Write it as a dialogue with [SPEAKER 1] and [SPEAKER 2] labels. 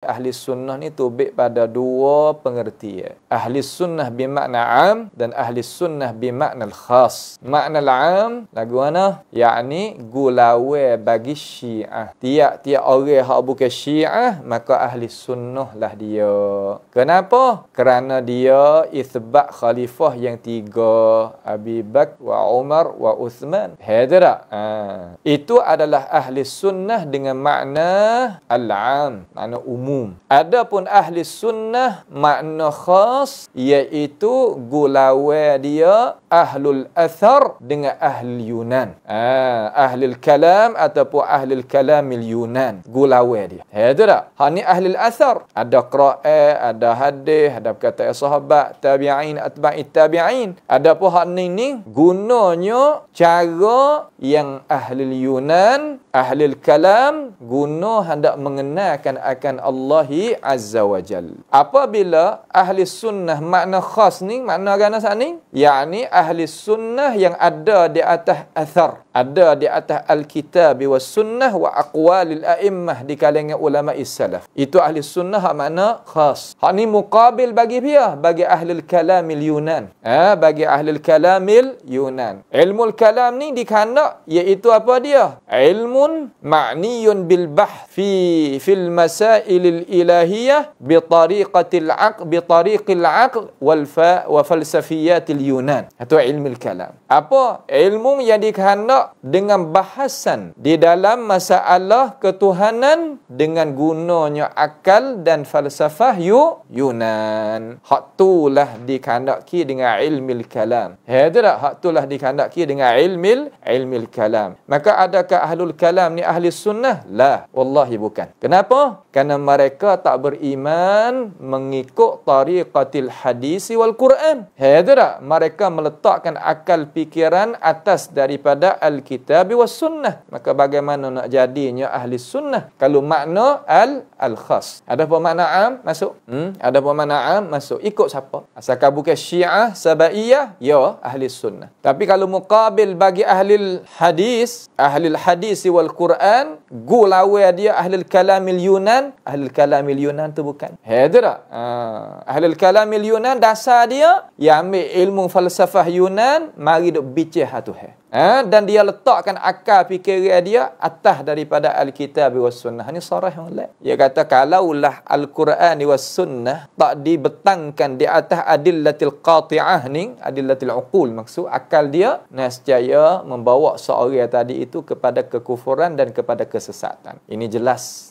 [SPEAKER 1] Ahli sunnah ni tubik pada dua pengertian. Ahli sunnah bermakna am dan ahli sunnah bermakna khas. Makna am lagu mana? Yakni gulawe bagi Syiah. Tiap-tiap orang hak bukan Syiah maka ahli sunnah lah dia. Kenapa? Kerana dia isbat khalifah yang tiga, Abi Bakar wa Umar wa Uthman. Hadra. Itu adalah ahli sunnah dengan makna al-am, makna umum. Adapun ahli sunnah makna khas iaitu gulawe dia ahlul athar dengan ahli Yunan. Ahlul kalam ataupun ahlul kalamil Yunan. Gulawe dia. Itu tak? Hak ni ahlul athar. Ada Quran, ada hadis, ada perkataan sahabat, tabi'in, atba'it tabi'in. Adapun hak ni gunanya cara yang ahlul Yunan, ahlul kalam guna hendak mengenalkan akan Allahi Azza wa Jal. Apabila ahli sunnah makna khas ni, makna gana saat ni, yakni ahli sunnah yang ada di atas athar, ada di atas Alkitab wa sunnah wa aqwalil a'immah di kalangan ulama salaf. Itu ahli sunnah makna khas. Hak ni muqabil bagi dia, bagi ahli kalamil Yunan. Bagi ahli kalamil Yunan. Ilmu kalam ni dikhandak iaitu apa dia? Ilmun ma'niyun bil bahth fil masailil ilahiyah bi tariqatil aql wa falsafiyatil Yunan. Itu ilmu kalam. Apa? Ilmu yang dikhandak dengan bahasan di dalam masalah ketuhanan dengan gunanya akal dan falsafah Yunan. Hak itulah dikhandaki dengan ilmu kalam. Itu tak? Hak itulah dikhandaki dengan ilmu kalam. Maka adakah ahlul kalam ni ahli sunnah? La, wallahi bukan. Kenapa? Kerana mereka tak beriman mengikut tariqatil hadis wal Quran. Itu tak? Mereka meletakkan akal fikiran atas daripada Alkitab was sunnah. Maka bagaimana nak jadinya ahli sunnah kalau makna al-khas? Ada apa makna am masuk? Ada apa makna am masuk? Ikut siapa? Asalkan bukan Syiah, Sabaiyah, ya ahli sunnah. Tapi kalau muqabil bagi ahli hadis wal Quran, gulawe dia ahli kalamil Yunan, ahli kalamil Yunan tu bukan. Itu tak? Ahli kalamil Yunan dasar dia yang ambil ilmu falsafah Yunan, mari duk bicih hatu dan dia letakkan akal fikiran dia atas daripada Alkitab was sunnah. Ini sarah molek. Dia kata kalaulah Al-Quran was sunnah tak dibetangkan di atas adillatil qati'ah ni, adillatil uqul maksud akal dia, nescaya membawa seorang tadi itu kepada kekufuran dan kepada kesesatan. Ini jelas.